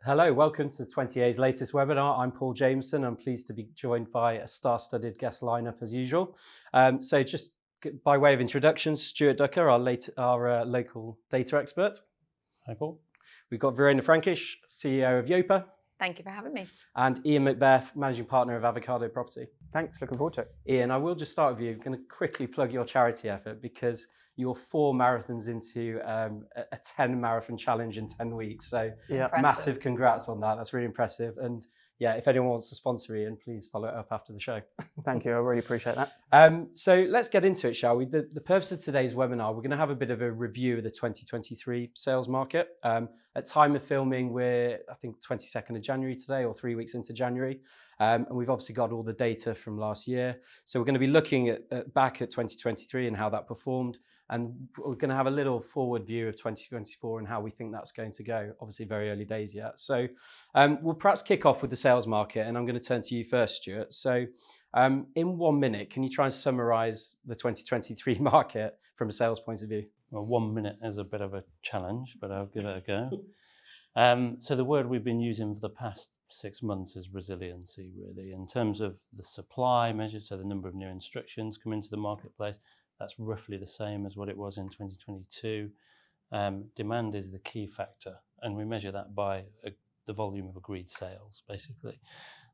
Hello, welcome to 20EA's latest webinar. I'm Paul Jameson. I'm pleased to be joined by a star-studded guest lineup as usual. So just by way of introduction, Stuart Ducker, our local data expert. Hi, Paul. We've got Verona Frankish, CEO of Yopa. Thank you for having me. And Ian Macbeth, managing partner of Avocado Property. Thanks, looking forward to it. Ian, I will just start with you. I'm going to quickly plug your charity effort because you're 4 marathons into a 10 marathon challenge in 10 weeks. So Yeah, massive congrats on that. That's really impressive. And yeah, if anyone wants to sponsor Ian, please follow it up after the show. thank you. I really appreciate that. So let's get into it, shall we? The purpose of today's webinar, we're going to have a bit of a review of the 2023 sales market. At time of filming, we're, I think, 22nd of January today, or 3 weeks into January. And we've obviously got all the data from last year. So we're going to be looking back at 2023 and how that performed. And we're going to have a little forward view of 2024 and how we think that's going to go. Obviously, very early days yet. So we'll perhaps kick off with the sales market. And I'm going to turn to you first, Stuart. So in 1 minute, can you try and summarize the 2023 market from a sales point of view? Well, 1 minute is a bit of a challenge, but I'll give it a go. So the word we've been using for the past 6 months is resiliency, really. In terms of the supply measured, so the number of new instructions come into the marketplace, that's roughly the same as what it was in 2022. Demand is the key factor, and we measure that by the volume of agreed sales, basically.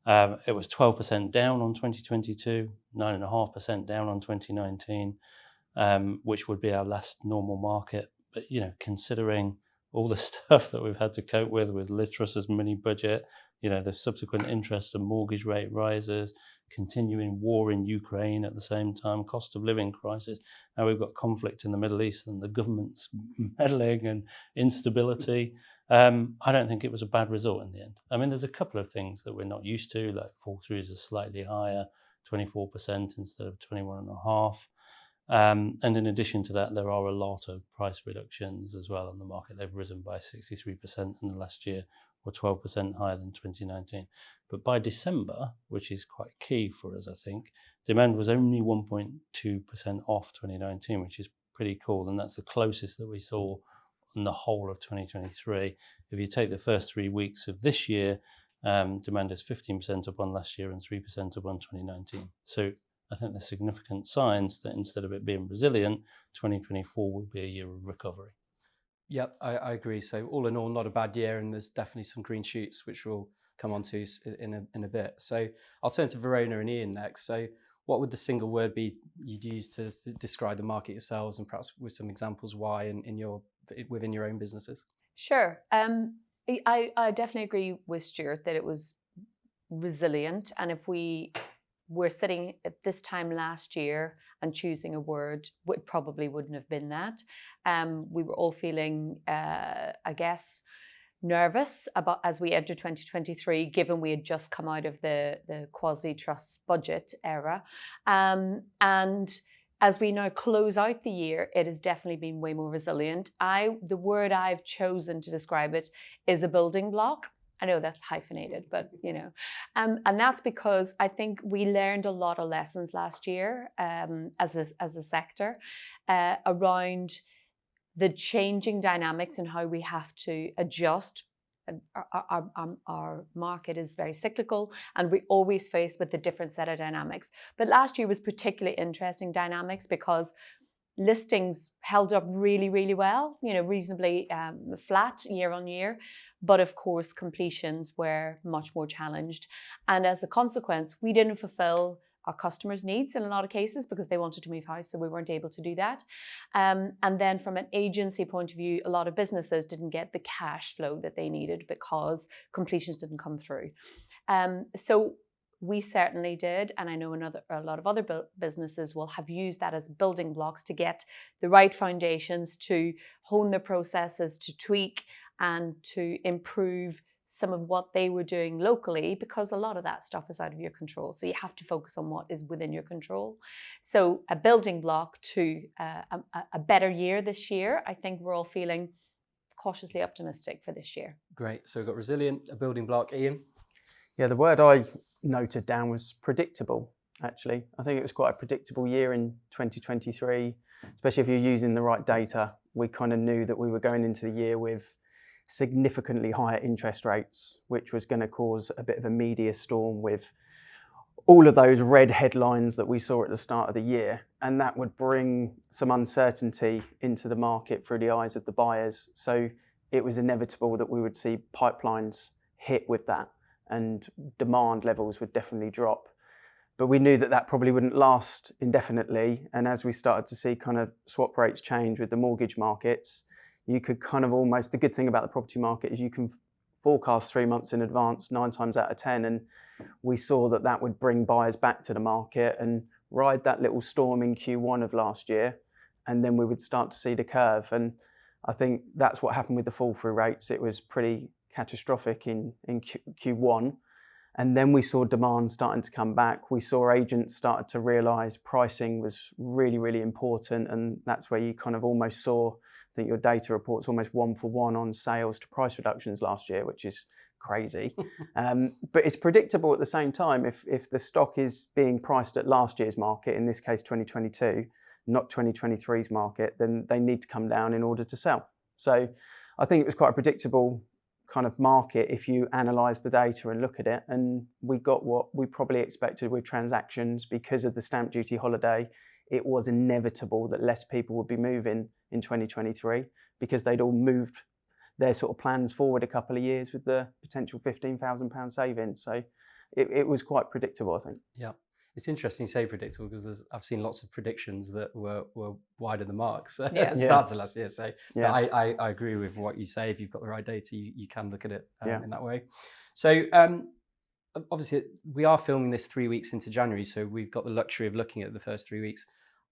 It was 12% down on 2022, 9.5% down on 2019, which would be our last normal market. But, considering all the stuff that we've had to cope with Liz Truss's mini budget, the subsequent interest and mortgage rate rises, continuing war in Ukraine at the same time, cost of living crisis. Now we've got conflict in the Middle East and the government's meddling and instability. I don't think it was a bad result in the end. I mean, there's a couple of things that we're not used to, like fall-throughs are slightly higher, 24% instead of 21.5%. And in addition to that, there are a lot of price reductions as well on the market. They've risen by 63% in the last year, or 12% higher than 2019. But by December, which is quite key for us, I think, demand was only 1.2% off 2019, which is pretty cool. And that's the closest that we saw in the whole of 2023. If you take the first 3 weeks of this year, demand is 15% up on last year and 3% up on 2019. So I think there's significant signs that instead of it being resilient, 2024 will be a year of recovery. Yep, I agree. So all in all, not a bad year, and there's definitely some green shoots, which we'll come on to in a bit. So I'll turn to Verona and Ian next. So what would the single word be you'd use to describe the market yourselves, and perhaps with some examples why within your own businesses? Sure. I definitely agree with Stuart that it was resilient. And if we were sitting at this time last year and choosing a word, it probably wouldn't have been that. We were all feeling, I guess, nervous about as we enter 2023, given we had just come out of the quasi-trust budget era. And as we now close out the year, it has definitely been way more resilient. The word I've chosen to describe it is a building block. I know that's hyphenated, but and that's because I think we learned a lot of lessons last year as a sector around the changing dynamics and how we have to adjust. Our market is very cyclical, and we always face with a different set of dynamics. But last year was particularly interesting dynamics because listings held up really, really well, reasonably flat year on year. But of course, completions were much more challenged. And as a consequence, we didn't fulfill our customers' needs in a lot of cases because they wanted to move house, so we weren't able to do that. And then from an agency point of view, a lot of businesses didn't get the cash flow that they needed because completions didn't come through. So we certainly did, and I know a lot of other businesses will have used that as building blocks to get the right foundations, to hone their processes, to tweak and to improve some of what they were doing locally, because a lot of that stuff is out of your control. So you have to focus on what is within your control. So a building block to a better year this year. I think we're all feeling cautiously optimistic for this year. Great. So we've got resilient, a building block. Ian? Yeah, the word I noted down was predictable, actually. I think it was quite a predictable year in 2023, especially if you're using the right data. We kind of knew that we were going into the year with significantly higher interest rates, which was going to cause a bit of a media storm with all of those red headlines that we saw at the start of the year. And that would bring some uncertainty into the market through the eyes of the buyers. So it was inevitable that we would see pipelines hit with that, and demand levels would definitely drop. But we knew that that probably wouldn't last indefinitely. And as we started to see kind of swap rates change with the mortgage markets, you could kind of almost, the good thing about the property market is you can forecast 3 months in advance, 9 times out of 10. And we saw that that would bring buyers back to the market and ride that little storm in Q1 of last year. And then we would start to see the curve. And I think that's what happened with the fall through rates. It was pretty catastrophic in Q1. And then we saw demand starting to come back. We saw agents started to realise pricing was really, really important. And that's where you kind of almost saw, I think your data report's almost 1-for-1 on sales to price reductions last year, which is crazy. But it's predictable at the same time. If the stock is being priced at last year's market, in this case 2022, not 2023's market, then they need to come down in order to sell. So I think it was quite a predictable kind of market if you analyse the data and look at it. And we got what we probably expected with transactions because of the stamp duty holiday. It was inevitable that less people would be moving in 2023 because they'd all moved their sort of plans forward a couple of years with the potential £15,000 saving. So it was quite predictable, I think. Yeah. It's interesting you say predictable because I've seen lots of predictions that were wide of the marks at the start of last year. So I agree with what you say. If you've got the right data, you can look at it in that way. So obviously we are filming this 3 weeks into January, so we've got the luxury of looking at the first 3 weeks.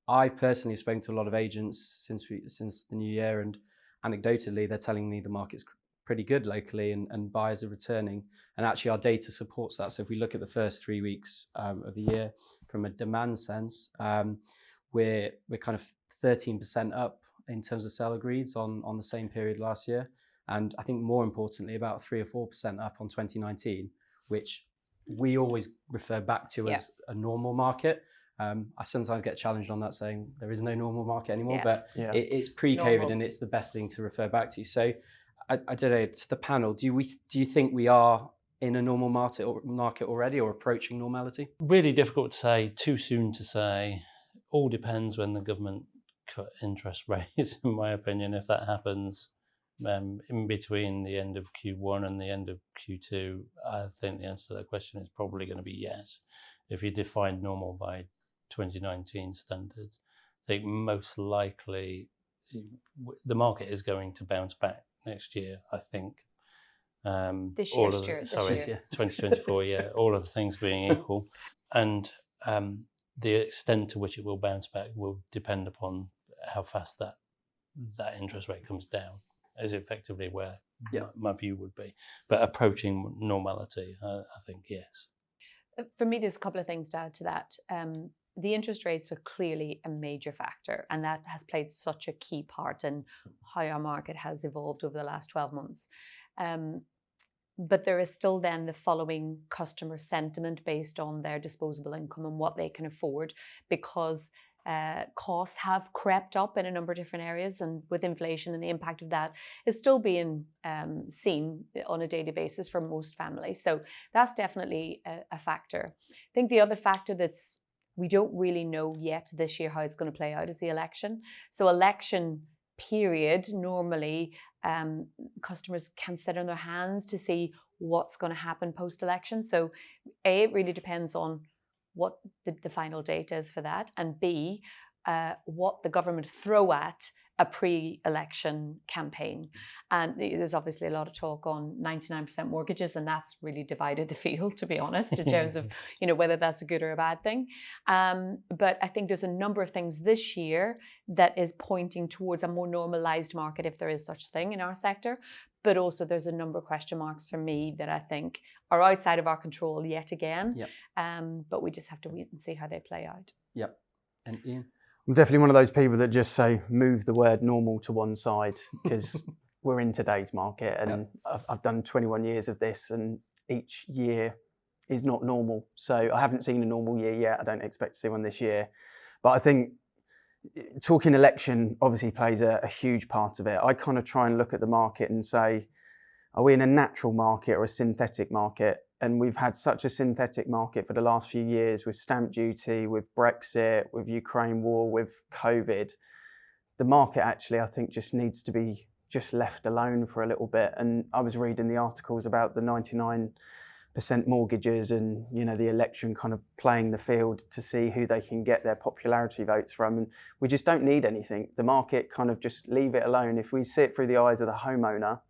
I personally have spoken to a lot of agents since the new year, and anecdotally they're telling me the market's pretty good locally and buyers are returning, and actually our data supports that. So if we look at the first 3 weeks of the year from a demand sense, we're kind of 13% up in terms of sale agreeds on the same period last year, and I think more importantly about 3 or 4% up on 2019, which we always refer back to as a normal market. I sometimes get challenged on that, saying there is no normal market anymore, but it's pre-COVID and it's the best thing to refer back to. So I don't know, to the panel, do you think we are in a normal market already or approaching normality? Really difficult to say, too soon to say. All depends when the government cut interest rates, in my opinion. If that happens in between the end of Q1 and the end of Q2, I think the answer to that question is probably going to be yes. If you define normal by 2019 standards, I think most likely the market is going to bounce back next year, I think. This year, Stuart. 2024, all of the things being equal. And the extent to which it will bounce back will depend upon how fast that interest rate comes down, is effectively where my view would be. But approaching normality, I think, yes. For me, there's a couple of things to add to that. The interest rates are clearly a major factor, and that has played such a key part in how our market has evolved over the last 12 months. But there is still then the following customer sentiment based on their disposable income and what they can afford, because costs have crept up in a number of different areas, and with inflation and the impact of that is still being seen on a daily basis for most families. So that's definitely a factor. I think the other factor we don't really know yet this year how it's going to play out is the election. So election period, normally customers can sit on their hands to see what's going to happen post-election. So A, it really depends on what the final date is for that, and B, what the government throw at a pre-election campaign. And there's obviously a lot of talk on 99% mortgages, and that's really divided the field, to be honest, in terms of whether that's a good or a bad thing. But I think there's a number of things this year that is pointing towards a more normalized market, if there is such a thing in our sector. But also there's a number of question marks for me that I think are outside of our control yet again. But we just have to wait and see how they play out. Yep. And Ian? I'm definitely one of those people that just say move the word normal to one side, because we're in today's market, and I've done 21 years of this, and each year is not normal. So I haven't seen a normal year yet. I don't expect to see one this year. But I think talking election obviously plays a huge part of it. I kind of try and look at the market and say are we in a natural market or a synthetic market? And we've had such a synthetic market for the last few years with stamp duty, with Brexit, with Ukraine war, with COVID. The market actually, I think, just needs to be just left alone for a little bit. And I was reading the articles about the 99% mortgages and, you know, the election kind of playing the field to see who they can get their popularity votes from. And we just don't need anything. The market kind of just leave it alone. If we see it through the eyes of the homeowner,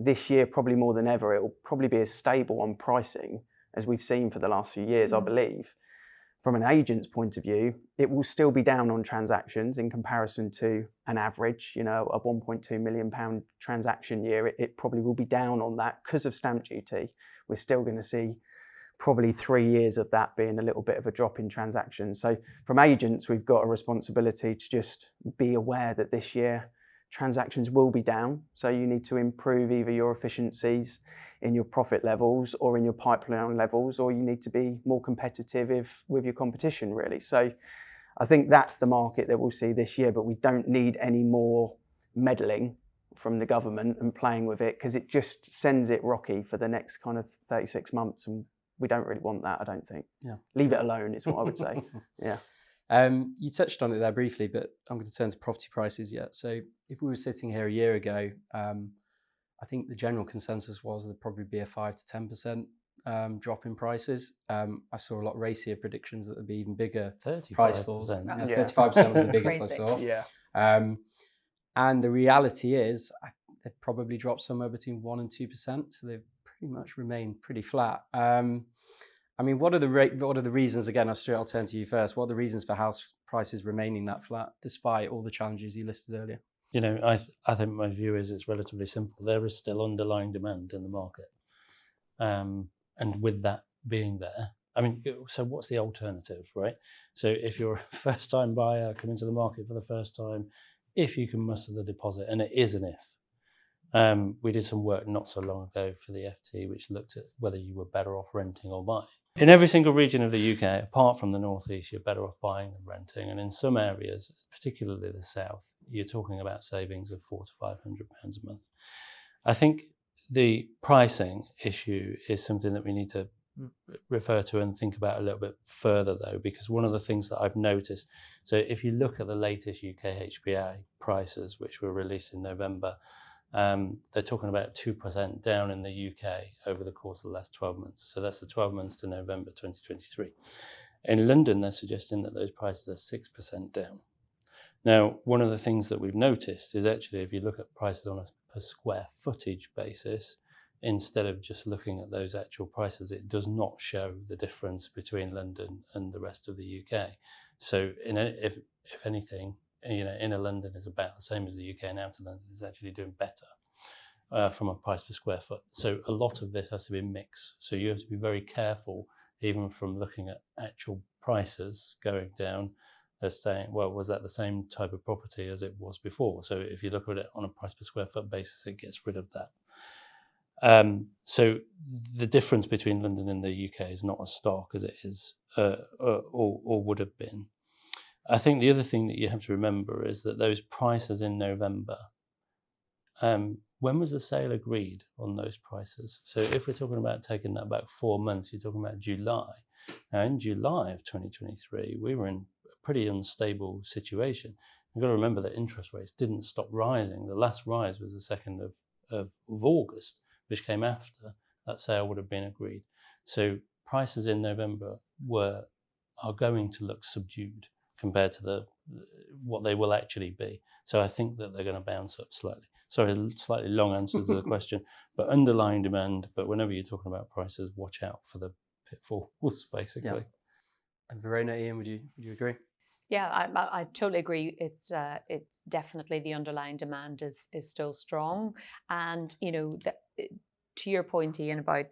this year, probably more than ever, it will probably be as stable on pricing as we've seen for the last few years, I believe. From an agent's point of view, it will still be down on transactions in comparison to an average, you know, a £1.2 million transaction year. It probably will be down on that because of stamp duty. We're still going to see probably 3 years of that being a little bit of a drop in transactions. So from agents, we've got a responsibility to just be aware that this year transactions will be down. So you need to improve either your efficiencies in your profit levels or in your pipeline levels, or you need to be more competitive with your competition, really. So I think that's the market that we'll see this year, but we don't need any more meddling from the government and playing with it, because it just sends it rocky for the next kind of 36 months. And we don't really want that, I don't think. Yeah. Leave it alone is what I would say. Yeah. You touched on it there briefly, but I'm going to turn to property prices yet. So if we were sitting here a year ago, I think the general consensus was there'd probably be a 5 to 10% drop in prices. I saw a lot racier predictions that there'd be even bigger price falls. 35% was the biggest I saw. Yeah. And the reality is they've probably dropped somewhere between 1 and 2%. So they've pretty much remained pretty flat. I mean, what are the reasons? Again, Stuart, I'll turn to you first. What are the reasons for house prices remaining that flat, despite all the challenges you listed earlier? You know, I think my view is it's relatively simple. There is still underlying demand in the market. And with that being there, I mean, so what's the alternative, right? So if you're a first-time buyer coming to the market for the first time, if you can muster the deposit, and it is an if. We did some work not so long ago for the FT, which looked at whether you were better off renting or buying. In every single region of the UK, apart from the northeast, you're better off buying than renting. And in some areas, particularly the south, you're talking about savings of £400 to £500 a month. I think the pricing issue is something that we need to refer to and think about a little bit further, though, because one of the things that I've noticed, so if you look at the latest UK HPA prices, which were released in November, they're talking about 2% down in the UK over the course of the last 12 months. So that's the 12 months to November 2023. In London, they're suggesting that those prices are 6% down. Now, one of the things that we've noticed is actually if you look at prices on a per square footage basis, instead of just looking at those actual prices, it does not show the difference between London and the rest of the UK. So if anything, you know, inner London is about the same as the UK, and outer London is actually doing better from a price per square foot. So a lot of this has to be mixed. So you have to be very careful, even from looking at actual prices going down, as saying, well, was that the same type of property as it was before? So if you look at it on a price per square foot basis, it gets rid of that. So the difference between London and the UK is not as stark as it is or would have been. I think the other thing that you have to remember is that those prices in November, when was the sale agreed on those prices? So if we're talking about taking that back 4 months, you're talking about July. Now in July of 2023, we were in a pretty unstable situation. You've got to remember that interest rates didn't stop rising. The last rise was the 2nd of August, which came after that sale would have been agreed. So prices in November are going to look subdued compared to what they will actually be. So I think that they're going to bounce up slightly. Sorry, a slightly long answer to the question, but underlying demand. But whenever you're talking about prices, watch out for the pitfalls, basically. Yeah. And Verona, Ian, would you agree? Yeah, I totally agree. It's definitely the underlying demand is still strong, and you know, to your point, Ian, about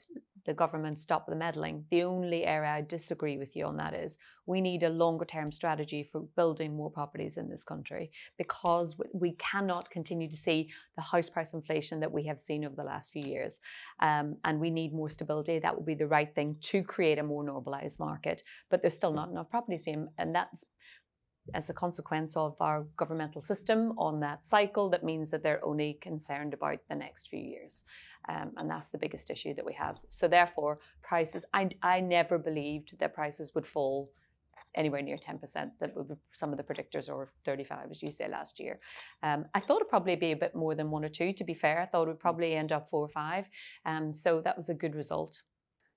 the government stop the meddling. The only area I disagree with you on that is we need a longer term strategy for building more properties in this country, because we cannot continue to see the house price inflation that we have seen over the last few years. And we need more stability. That would be the right thing to create a more normalised market. But there's still not enough properties being, and that's as a consequence of our governmental system on that cycle, that means that they're only concerned about the next few years. And that's the biggest issue that we have. So therefore, prices, I never believed that prices would fall anywhere near 10%. That would be some of the predictors, or 35, as you say, last year. I thought it'd probably be a bit more than 1 or 2, to be fair. I thought it would probably end up 4 or 5. So that was a good result.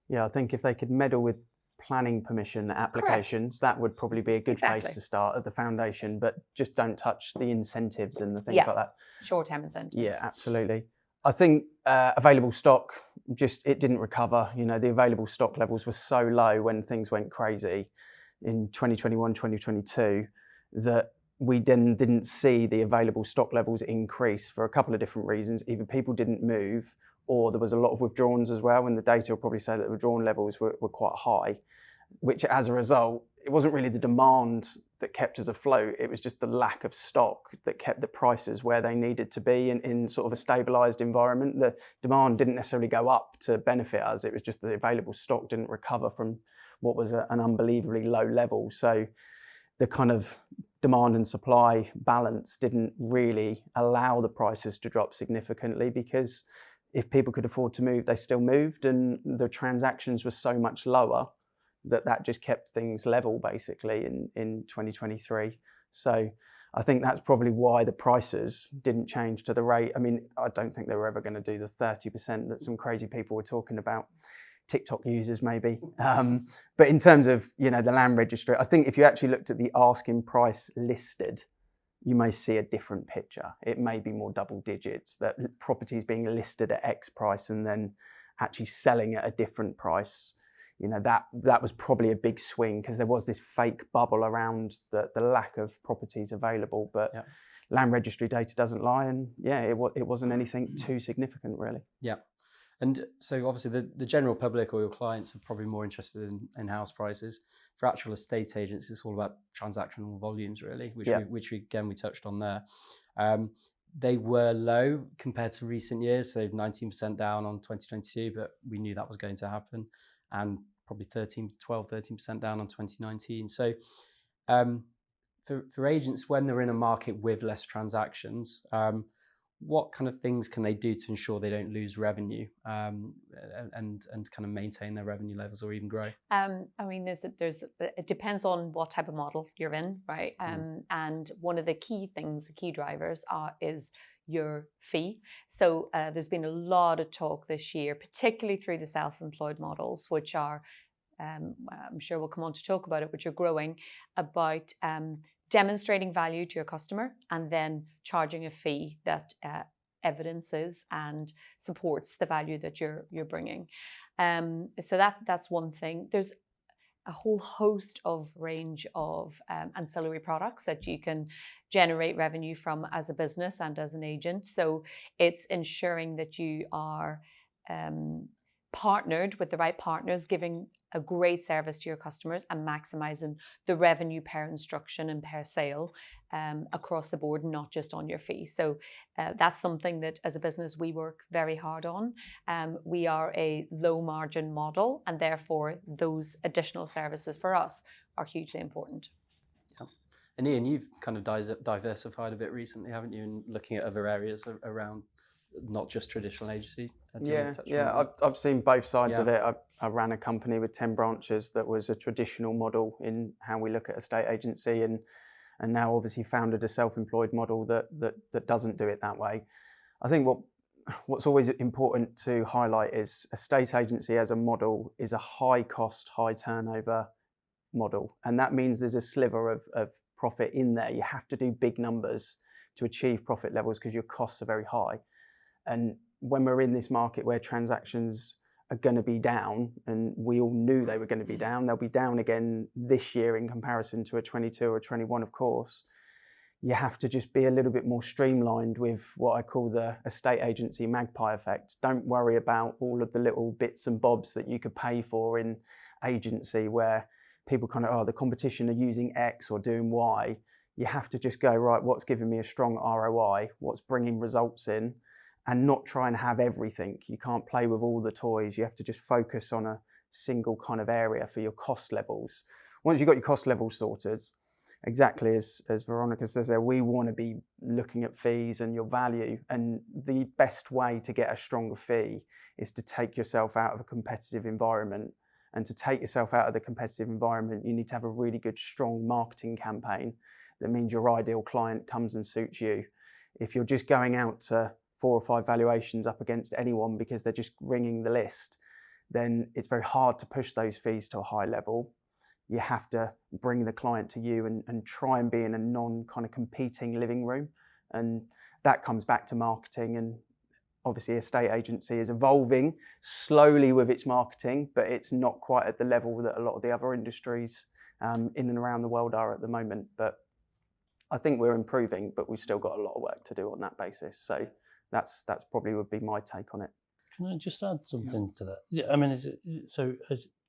Yeah, I think if they could meddle with planning permission applications, that would probably be a good place to start at the foundation, but just don't touch the incentives and the things like that. Short-term incentives. Yeah, absolutely. I think available stock, it didn't recover. You know, the available stock levels were so low when things went crazy in 2021, 2022, that we then didn't see the available stock levels increase for a couple of different reasons. Either people didn't move, or there was a lot of withdrawals as well, and the data will probably say that the withdrawal levels were quite high, which as a result, it wasn't really the demand that kept us afloat, it was just the lack of stock that kept the prices where they needed to be in sort of a stabilised environment. The demand didn't necessarily go up to benefit us, it was just the available stock didn't recover from what was an unbelievably low level. So the kind of demand and supply balance didn't really allow the prices to drop significantly, because if people could afford to move, they still moved, and the transactions were so much lower that just kept things level basically in 2023. So I think that's probably why the prices didn't change to the rate. I mean, I don't think they were ever going to do the 30% that some crazy people were talking about. TikTok users maybe. But in terms of, you know, the land registry, I think if you actually looked at the asking price listed, you may see a different picture. It may be more double digits, that properties being listed at X price and then actually selling at a different price. You know, that was probably a big swing, because there was this fake bubble around the lack of properties available. But land registry data doesn't lie, and it wasn't anything too significant really. Yeah. And so obviously the general public or your clients are probably more interested in house prices. For actual estate agents, it's all about transactional volumes really, which we touched on there. They were low compared to recent years. So they've 19% down on 2022, but we knew that was going to happen. And probably 13% down on 2019. So for agents, when they're in a market with less transactions, what kind of things can they do to ensure they don't lose revenue and kind of maintain their revenue levels or even grow? I mean, it depends on what type of model you're in, right? And one of the key drivers is your fee. So there's been a lot of talk this year, particularly through the self-employed models, which are, I'm sure we'll come on to talk about it, which are growing, about demonstrating value to your customer and then charging a fee that evidences and supports the value that you're bringing. So that's one thing. There's a whole host of range of ancillary products that you can generate revenue from as a business and as an agent. So it's ensuring that you are partnered with the right partners, giving a great service to your customers and maximizing the revenue per instruction and per sale across the board, not just on your fee. So that's something that as a business we work very hard on. We are a low margin model, and therefore those additional services for us are hugely important. Yeah. And Ian, you've kind of diversified a bit recently, haven't you, in looking at other areas around not just traditional agency? I've seen both sides of it. I ran a company with 10 branches that was a traditional model in how we look at estate agency, and now obviously founded a self-employed model that doesn't do it that way. I think what's always important to highlight is estate agency as a model is a high cost, high turnover model, and that means there's a sliver of profit in there. You have to do big numbers to achieve profit levels because your costs are very high. And when we're in this market where transactions are going to be down, and we all knew they were going to be down, they'll be down again this year in comparison to a 22 or a 21, of course. You have to just be a little bit more streamlined with what I call the estate agency magpie effect. Don't worry about all of the little bits and bobs that you could pay for in agency where people kind of, the competition are using X or doing Y. You have to just go, right, what's giving me a strong ROI? What's bringing results in? And not try and have everything. You can't play with all the toys. You have to just focus on a single kind of area for your cost levels. Once you've got your cost levels sorted, exactly as Veronica says there, we want to be looking at fees and your value. And the best way to get a stronger fee is to take yourself out of a competitive environment. And to take yourself out of the competitive environment, you need to have a really good, strong marketing campaign that means your ideal client comes and suits you. If you're just going out to 4 or 5 valuations up against anyone because they're just ringing the list, then it's very hard to push those fees to a high level. You have to bring the client to you and try and be in a non-kind of competing living room. And that comes back to marketing. And obviously estate agency is evolving slowly with its marketing, but it's not quite at the level that a lot of the other industries in and around the world are at the moment. But I think we're improving, but we've still got a lot of work to do on that basis. So that's probably would be my take on it. Can I just add something to that? Yeah, I mean,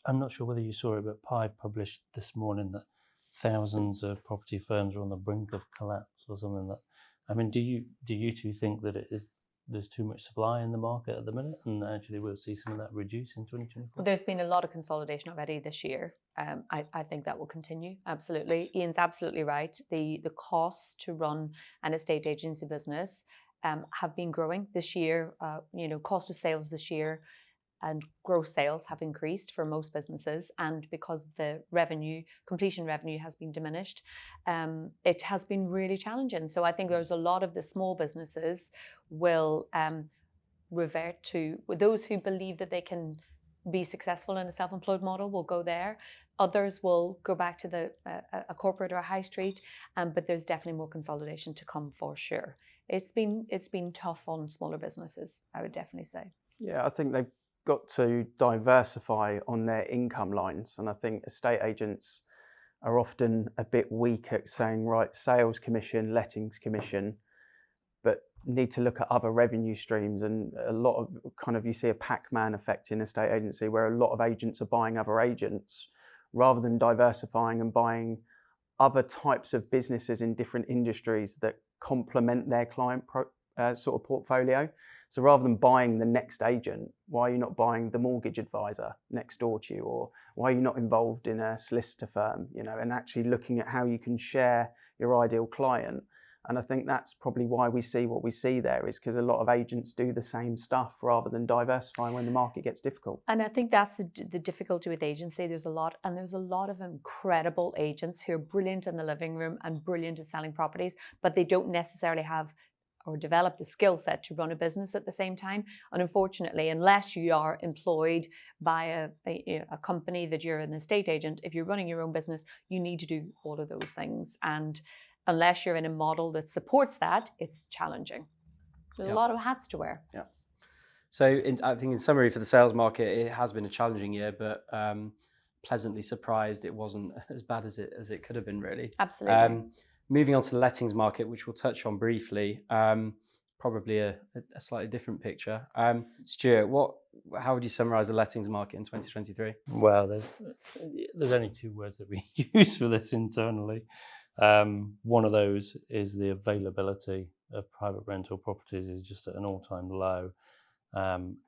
I'm not sure whether you saw it, but Pi published this morning that thousands of property firms are on the brink of collapse or something. That, I mean, do you two think that there's too much supply in the market at the minute, and actually we'll see some of that reduce in 2024? Well, there's been a lot of consolidation already this year. I think that will continue. Absolutely. Ian's absolutely right. The costs to run an estate agency business have been growing this year. Cost of sales this year and gross sales have increased for most businesses, and because the completion revenue has been diminished, it has been really challenging. So I think there's a lot of the small businesses will revert to those who believe that they can be successful in a self-employed model will go there. Others will go back to a corporate or a high street, but there's definitely more consolidation to come for sure. It's been tough on smaller businesses, I would definitely say. Yeah, I think they've got to diversify on their income lines, and I think estate agents are often a bit weak at saying, right, sales commission, lettings commission, but need to look at other revenue streams. And a lot of you see a Pac-Man effect in estate agency where a lot of agents are buying other agents rather than diversifying and buying other types of businesses in different industries that complement their client sort of portfolio. So rather than buying the next agent, why are you not buying the mortgage advisor next door to you? Or why are you not involved in a solicitor firm, and actually looking at how you can share your ideal client? And I think that's probably why we see what we see there, is because a lot of agents do the same stuff rather than diversifying when the market gets difficult. And I think that's the difficulty with agency. There's a lot of incredible agents who are brilliant in the living room and brilliant at selling properties, but they don't necessarily have or develop the skill set to run a business at the same time. And unfortunately, unless you are employed by a company that you're an estate agent, if you're running your own business, you need to do all of those things. And unless you're in a model that supports that, it's challenging. There's a lot of hats to wear. Yeah. So I think in summary for the sales market, it has been a challenging year, but pleasantly surprised it wasn't as bad as it could have been, really. Absolutely. Moving on to the lettings market, which we'll touch on briefly, probably a slightly different picture. Stuart, how would you summarise the lettings market in 2023? Well, there's only 2 words that we use for this internally. One of those is the availability of private rental properties is just at an all-time low.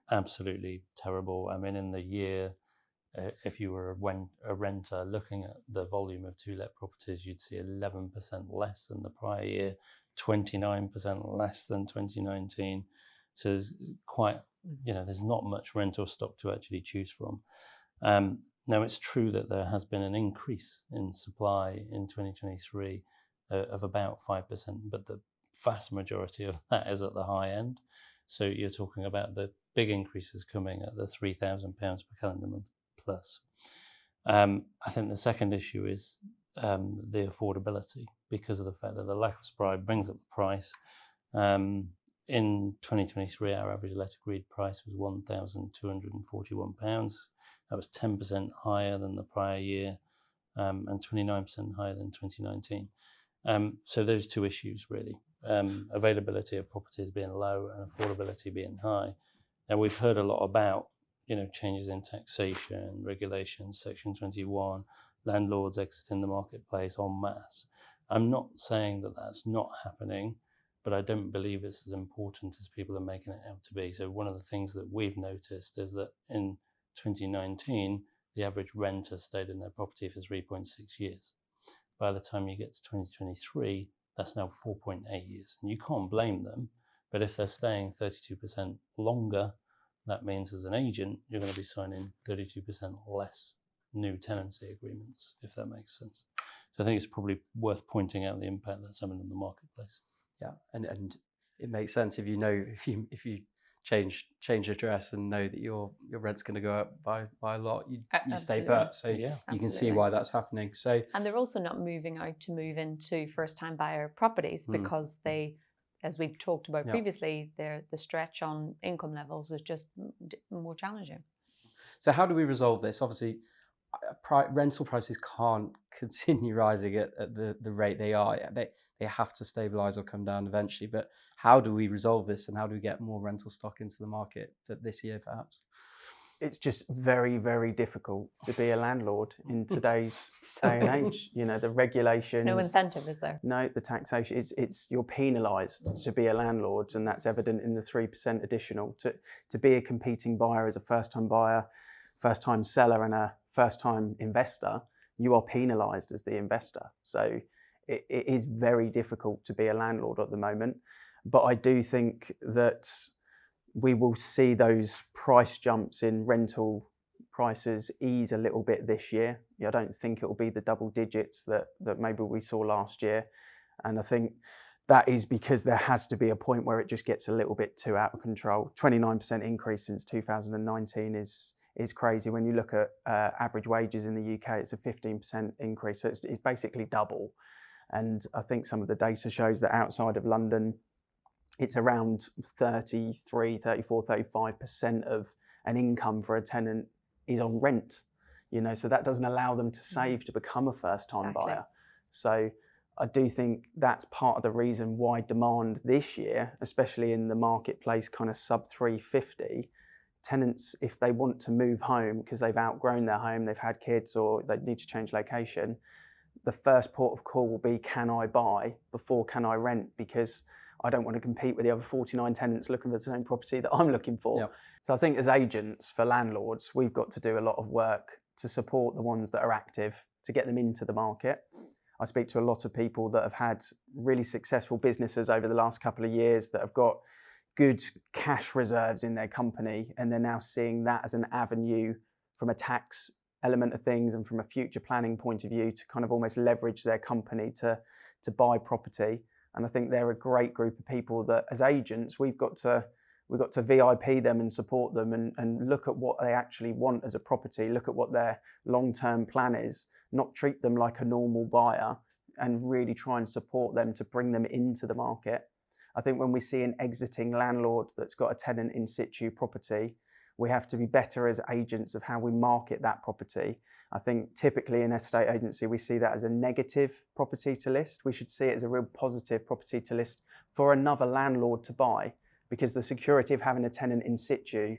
Absolutely terrible. I mean, in the year, if you were a renter looking at the volume of to-let properties, you'd see 11% less than the prior year, 29% less than 2019. So there's there's not much rental stock to actually choose from. Now, it's true that there has been an increase in supply in 2023 of about 5%, but the vast majority of that is at the high end. So you're talking about the big increases coming at the £3,000 per calendar month plus. I think the second issue is the affordability, because of the fact that the lack of supply brings up the price. In 2023, our average let agreed price was £1,241. That was 10% higher than the prior year and 29% higher than 2019. So those 2 issues really, availability of properties being low and affordability being high. Now, we've heard a lot about changes in taxation, regulations, Section 21, landlords exiting the marketplace en masse. I'm not saying that that's not happening, but I don't believe it's as important as people are making it out to be. So one of the things that we've noticed is that in 2019, the average renter stayed in their property for 3.6 years. by the time you get to 2023, that's now 4.8 years. And you can't blame them, but if they're staying 32% longer, that means as an agent, you're going to be signing 32% less new tenancy agreements, if that makes sense. So I think it's probably worth pointing out the impact that's having on the marketplace. Yeah, and it makes sense if you know if you change address and know that your rent's going to go up by a lot, you stay Absolutely. put. So Yeah. you can see Absolutely. why that's happening. So And they're also not moving out to move into first-time buyer properties because they, as we've talked about previously, the stretch on income levels is just more challenging. So how do we resolve this? Obviously, rental prices can't continue rising at the rate they are. They have to stabilise or come down eventually. But how do we resolve this, and how do we get more rental stock into the market for this year, perhaps? It's just very, very difficult to be a landlord in today's day and age. You know, the regulations. There's no incentive, is there? No, the taxation. It's you're penalised to be a landlord, and that's evident in the 3% additional. To be a competing buyer as a first-time buyer, first-time seller, and a first-time investor, you are penalised as the investor. So it is very difficult to be a landlord at the moment. But I do think that we will see those price jumps in rental prices ease a little bit this year. I don't think it will be the double digits that maybe we saw last year. And I think that is because there has to be a point where it just gets a little bit too out of control. 29% increase since 2019 is crazy. When you look at average wages in the UK, it's a 15% increase. So it's basically double. And I think some of the data shows that outside of London, it's around 33, 34, 35% of an income for a tenant is on rent, so that doesn't allow them to save to become a first-time buyer. So I do think that's part of the reason why demand this year, especially in the marketplace kind of sub 350, tenants, if they want to move home because they've outgrown their home, they've had kids or they need to change location, the first port of call will be, can I buy before can I rent? Because I don't want to compete with the other 49 tenants looking for the same property that I'm looking for. Yep. So I think as agents for landlords, we've got to do a lot of work to support the ones that are active, to get them into the market. I speak to a lot of people that have had really successful businesses over the last couple of years that have got good cash reserves in their company, and they're now seeing that as an avenue from a tax element of things and from a future planning point of view to kind of almost leverage their company to buy property. And I think they're a great group of people that as agents, we've got to VIP them and support them and look at what they actually want as a property, look at what their long-term plan is, not treat them like a normal buyer, and really try and support them to bring them into the market. I think when we see an exiting landlord that's got a tenant in situ property, we have to be better as agents of how we market that property. I think typically in estate agency, we see that as a negative property to list. We should see it as a real positive property to list for another landlord to buy, because the security of having a tenant in situ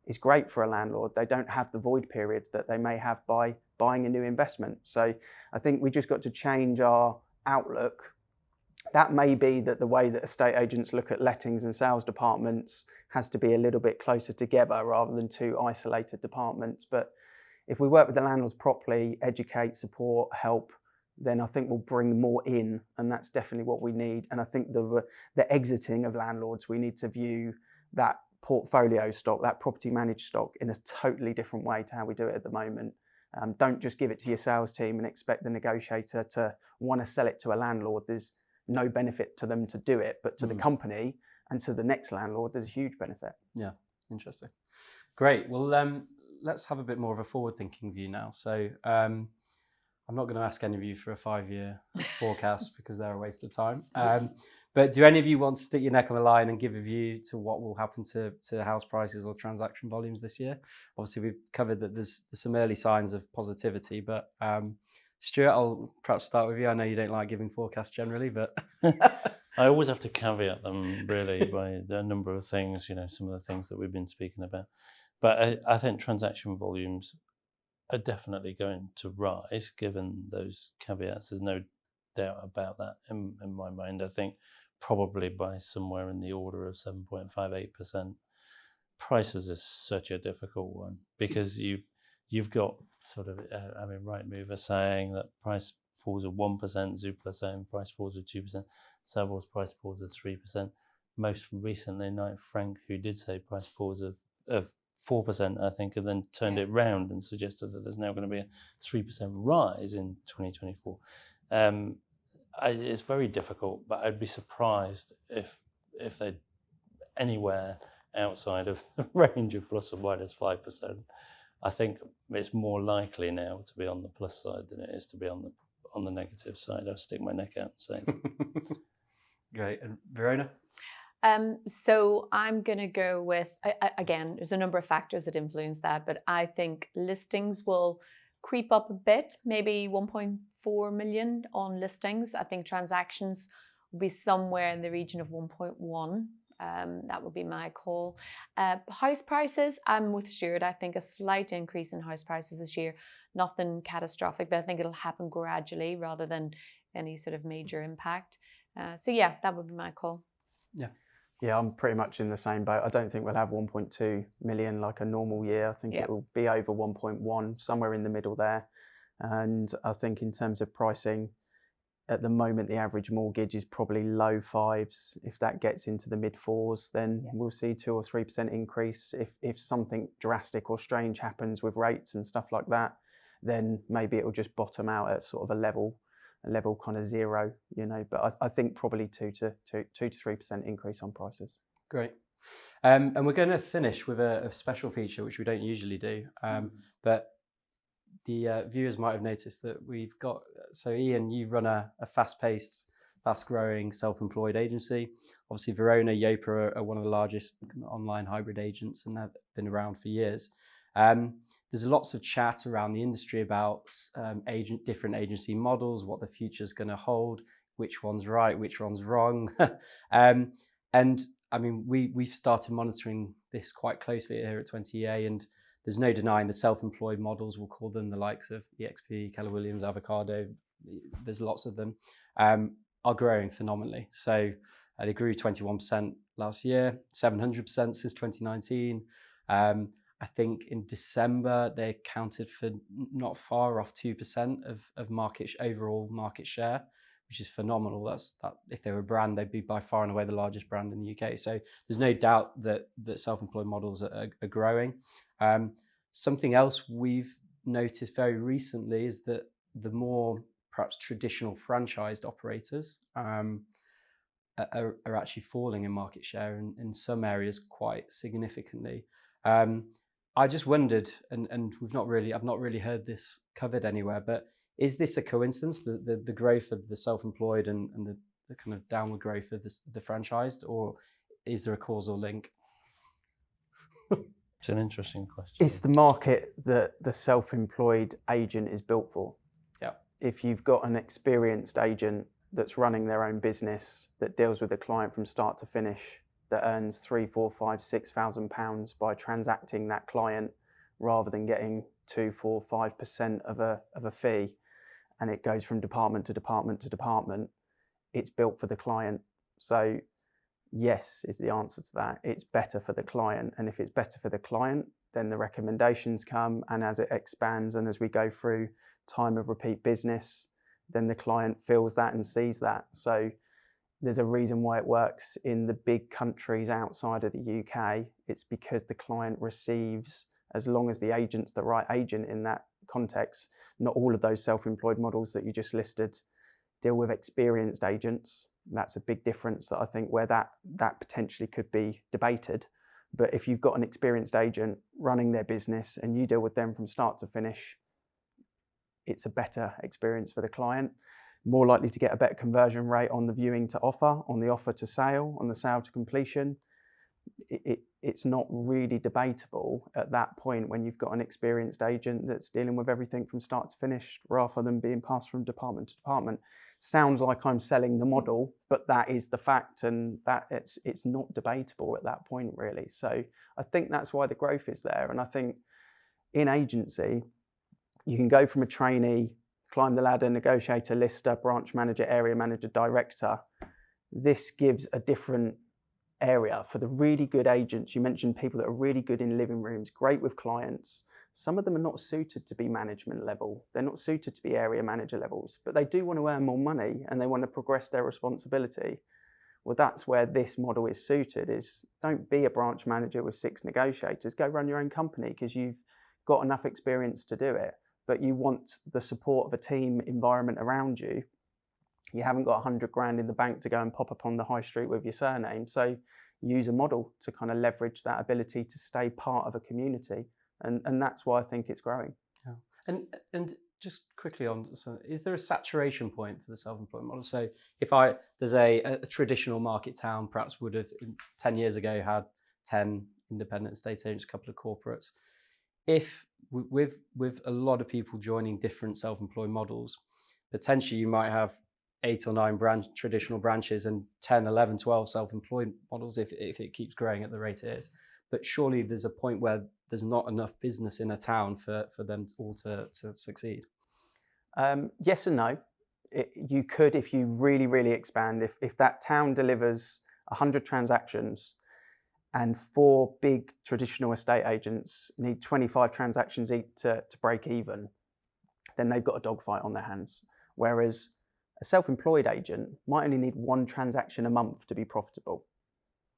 is great for a landlord. They don't have the void period that they may have by buying a new investment. So I think we just got to change our outlook. That may be that the way that estate agents look at lettings and sales departments has to be a little bit closer together rather than two isolated departments. But if we work with the landlords properly, educate, support, help, then I think we'll bring more in, and that's definitely what we need. And I think the exiting of landlords, we need to view that portfolio stock, that property managed stock, in a totally different way to how we do it at the moment. Don't just give it to your sales team and expect the negotiator to want to sell it to a landlord. There's no benefit to them to do it, but to the company and to the next landlord, there's a huge benefit. Yeah, interesting. Great. Well, let's have a bit more of a forward-thinking view now. So I'm not going to ask any of you for a 5-year forecast because they're a waste of time. But do any of you want to stick your neck on the line and give a view to what will happen to house prices or transaction volumes this year? Obviously, we've covered that there's some early signs of positivity, but Stuart, I'll perhaps start with you. I know you don't like giving forecasts generally, but I always have to caveat them really by a number of things, some of the things that we've been speaking about. But I think transaction volumes are definitely going to rise given those caveats. There's no doubt about that in my mind. I think probably by somewhere in the order of 7.58%. Prices is such a difficult one because you've got sort of, Rightmove are saying that price falls of 1%, Zoopla saying price falls of 2%, Savills price falls of 3%. Most recently, Knight Frank, who did say price falls of 4%, I think, and then turned it round and suggested that there's now going to be a 3% rise in 2024. It's very difficult, but I'd be surprised if they anywhere outside of a range of plus or minus 5%. I think it's more likely now to be on the plus side than it is to be on the negative side. I'll stick my neck out and say. Great. And Verona? So I'm going to go with, again, there's a number of factors that influence that, but I think listings will creep up a bit, maybe 1.4 million on listings. I think transactions will be somewhere in the region of 1.1. That would be my call. House prices, I'm with Stuart. I think a slight increase in house prices this year. Nothing catastrophic, but I think it'll happen gradually rather than any sort of major impact. So yeah, that would be my call. Yeah. Yeah, I'm pretty much in the same boat. I don't think we'll have 1.2 million like a normal year. I think it will be over 1.1, somewhere in the middle there. And I think in terms of pricing, at the moment, the average mortgage is probably low fives. If that gets into the mid fours, then we'll see 2 or 3% increase. If something drastic or strange happens with rates and stuff like that, then maybe it will just bottom out at sort of a level kind of zero, you know. But I think probably 2 to 3% increase on prices. Great. And we're going to finish with a special feature, which we don't usually do. But the viewers might have noticed that we've got, so Ian, you run a fast-paced, fast-growing self-employed agency. Obviously, Verona, Yopa are one of the largest online hybrid agents, and they've been around for years. There's lots of chat around the industry about different agency models, what the future's going to hold, which one's right, which one's wrong. And I mean, we've started monitoring this quite closely here at 20EA, and there's no denying the self-employed models, we'll call them, the likes of EXP, Keller Williams, Avocado, there's lots of them, are growing phenomenally. So they grew 21% last year, 700% since 2019. I think in December, they accounted for not far off 2% of overall market share, which is phenomenal. That if they were a brand, they'd be by far and away the largest brand in the UK. So there's no doubt that self-employed models are growing. Something else we've noticed very recently is that the more perhaps traditional franchised operators are actually falling in market share in some areas quite significantly. I just wondered, and I've not really heard this covered anywhere, but is this a coincidence, the growth of the self-employed and the kind of downward growth of the franchised, or is there a causal link? It's an interesting question. It's the market that the self-employed agent is built for. Yeah. If you've got an experienced agent that's running their own business, that deals with the client from start to finish, that earns £3,000, £4,000, £6,000 £6,000 by transacting that client, rather than getting 2, 4, 5% of a fee, and it goes from department to department to department, it's built for the client. So yes is the answer to that. It's better for the client, and if it's better for the client, then the recommendations come, and as it expands and as we go through time of repeat business, then the client feels that and sees that. So there's a reason why it works in the big countries outside of the UK. It's because the client receives, as long as the agent's the right agent in that context. Not all of those self-employed models that you just listed deal with experienced agents. That's a big difference that I think where that potentially could be debated. But if you've got an experienced agent running their business and you deal with them from start to finish, it's a better experience for the client. More likely to get a better conversion rate on the viewing to offer, on the offer to sale, on the sale to completion. It's not really debatable at that point when you've got an experienced agent that's dealing with everything from start to finish, rather than being passed from department to department. Sounds like I'm selling the model, but that is the fact, and that it's not debatable at that point, really. So I think that's why the growth is there. And I think in agency, you can go from a trainee, climb the ladder, negotiator, lister, branch manager, area manager, director. This gives a different area for the really good agents. You mentioned people that are really good in living rooms, great with clients, some of them are not suited to be management level. They're not suited to be area manager levels, but they do want to earn more money and they want to progress their responsibility. Well, that's where this model is suited, is don't be a branch manager with 6 negotiators. Go run your own company because you've got enough experience to do it, but you want the support of a team environment around you. You haven't got 100 grand in the bank to go and pop up on the high street with your surname. So use a model to kind of leverage that ability to stay part of a community. And that's why I think it's growing. Yeah. And just quickly on, so is there a saturation point for the self-employed model? So if there's a traditional market town, perhaps would have 10 years ago had 10 independent estate agents, a couple of corporates. If with a lot of people joining different self-employed models, potentially you might have 8 or 9 traditional branches and 10, 11, 12 self-employed models if it keeps growing at the rate it is. But surely there's a point where there's not enough business in a town for them all to succeed. Yes and no. You could, if you really, really expand, if that town delivers 100 transactions and 4 big traditional estate agents need 25 transactions each to break even, then they've got a dogfight on their hands. Whereas a self-employed agent might only need 1 transaction a month to be profitable.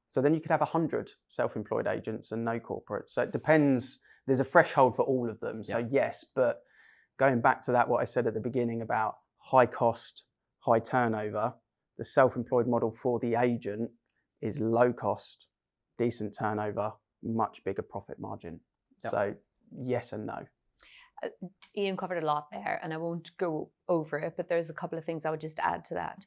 So then you could have 100 self-employed agents and no corporate. So it depends. There's a threshold for all of them. So yes, but going back to that, what I said at the beginning about high cost, high turnover, the self-employed model for the agent is low cost, decent turnover, much bigger profit margin. Yep. So yes and no. Ian covered a lot there and I won't go over it, but there's a couple of things I would just add to that.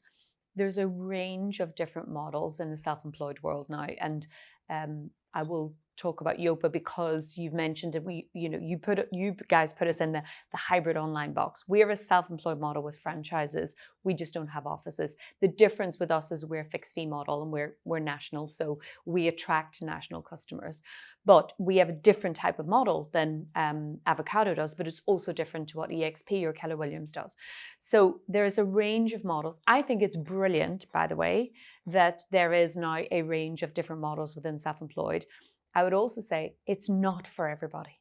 There's a range of different models in the self-employed world now, and I will talk about Yopa because you've mentioned it. You guys put us in the hybrid online box. We're a self-employed model with franchises. We just don't have offices. The difference with us is we're a fixed fee model and we're national, so we attract national customers. But we have a different type of model than Avocado does, but it's also different to what EXP or Keller Williams does. So there is a range of models. I think it's brilliant, by the way, that there is now a range of different models within self-employed. I would also say it's not for everybody.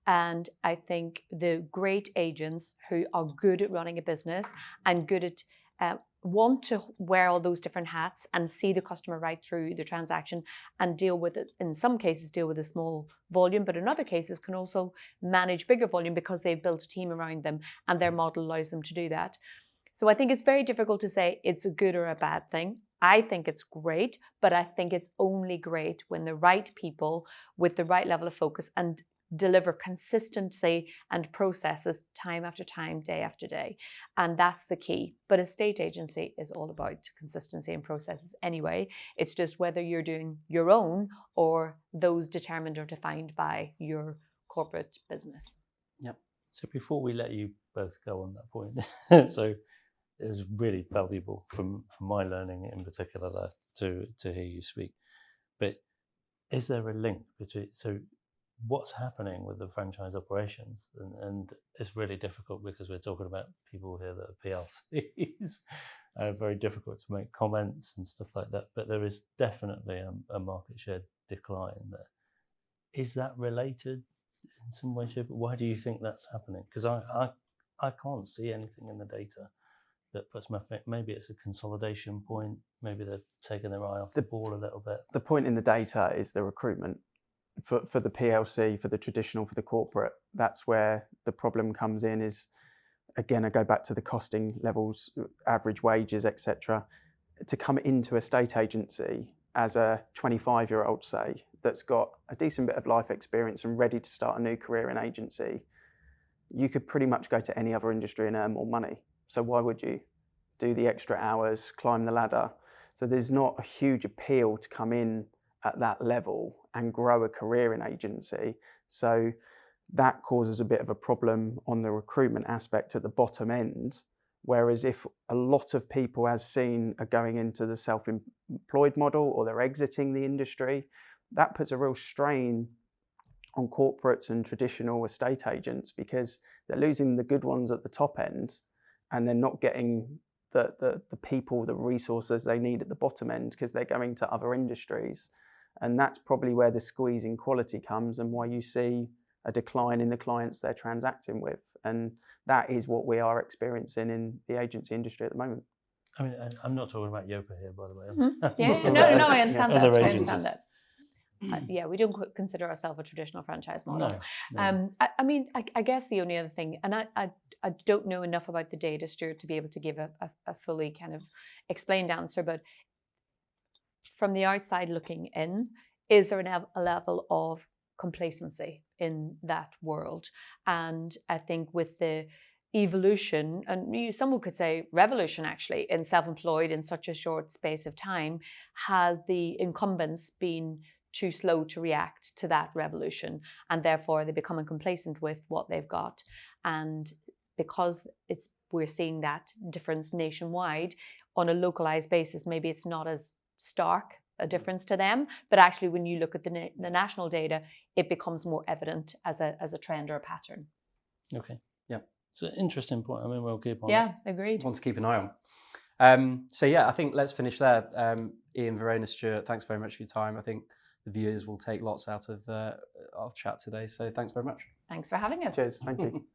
And I think the great agents who are good at running a business and good at want to wear all those different hats and see the customer right through the transaction and deal with it, in some cases deal with a small volume, but in other cases can also manage bigger volume because they've built a team around them and their model allows them to do that. So I think it's very difficult to say it's a good or a bad thing. I think it's great, but I think it's only great when the right people with the right level of focus and deliver consistency and processes time after time, day after day. And that's the key. But a estate agency is all about consistency and processes anyway. It's just whether you're doing your own or those determined or defined by your corporate business. Yep. So before we let you both go on that point, so it was really valuable from my learning in particular to hear you speak. But is there a link between, so what's happening with the franchise operations? And it's really difficult because we're talking about people here that are PLCs. Very difficult to make comments and stuff like that. But there is definitely a market share decline there. Is that related in some way, shape? Why do you think that's happening? Because I can't see anything in the data that puts my finger. Maybe it's a consolidation point. Maybe they're taking their eye off the ball a little bit. The point in the data is the recruitment. For the PLC, for the traditional, for the corporate, that's where the problem comes in. Is again, I go back to the costing levels, average wages, etc. To come into a state agency as a 25-year-old, say, that's got a decent bit of life experience and ready to start a new career in agency, you could pretty much go to any other industry and earn more money. So why would you do the extra hours, climb the ladder? So there's not a huge appeal to come in at that level and grow a career in agency. So that causes a bit of a problem on the recruitment aspect at the bottom end. Whereas if a lot of people, as seen, are going into the self-employed model or they're exiting the industry, that puts a real strain on corporates and traditional estate agents because they're losing the good ones at the top end and they're not getting the people, the resources they need at the bottom end because they're going to other industries. And that's probably where the squeeze in quality comes and why you see a decline in the clients they're transacting with. And that is what we are experiencing in the agency industry at the moment. I mean, I'm not talking about Yopa here, by the way. Yeah, no, I understand that. Other I agencies. understand that. Yeah, we don't consider ourselves a traditional franchise model. No. I mean, I guess the only other thing, and I don't know enough about the data, Stuart, to be able to give a fully kind of explained answer, but from the outside looking in, is there a level of complacency in that world? And I think with the evolution, and someone could say revolution actually, in self-employed in such a short space of time, has the incumbents been too slow to react to that revolution, and therefore they become complacent with what they've got. And because we're seeing that difference nationwide on a localized basis, maybe it's not as stark a difference to them, but actually when you look at the national data, it becomes more evident as a trend or a pattern. Okay. Yeah. It's an interesting point. I mean, we'll keep on. Yeah, agreed. Want to keep an eye on. So yeah, I think let's finish there. Ian, Verona, Stuart, thanks very much for your time. I think the viewers will take lots out of our chat today. So thanks very much. Thanks for having us. Cheers. Thank you.